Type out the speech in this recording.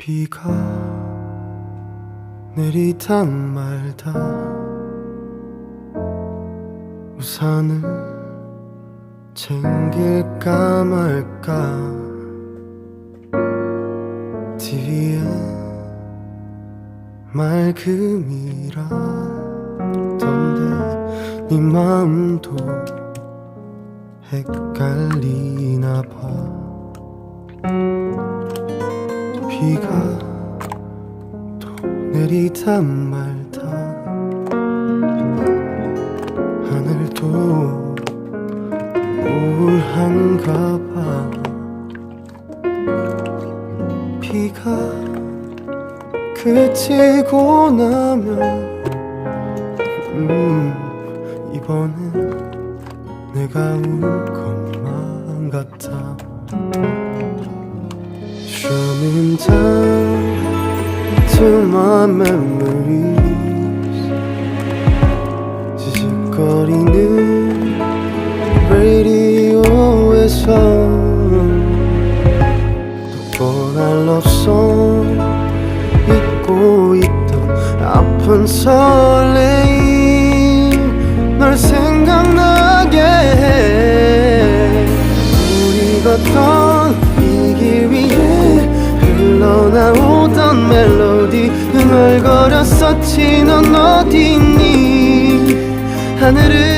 비가 내리다 말다 우산을 챙길까 말까 TV에 맑음이라던데 네 마음도 헷갈리나 봐. 비가 또 내리다 말다 하늘도 우울한가 봐. 비가 그치고 나면 이번엔 내가 울 것만 같아. Strumming down to my memories 지직거리는 라디오에서 또 뻔한 love song 잊고 있던 아픈 설레임 널 생각나게 해. 우리 걷던 이 길 위에 흘러나오던 멜로디 흥얼거렸었지. 넌 어디 있니? 하늘을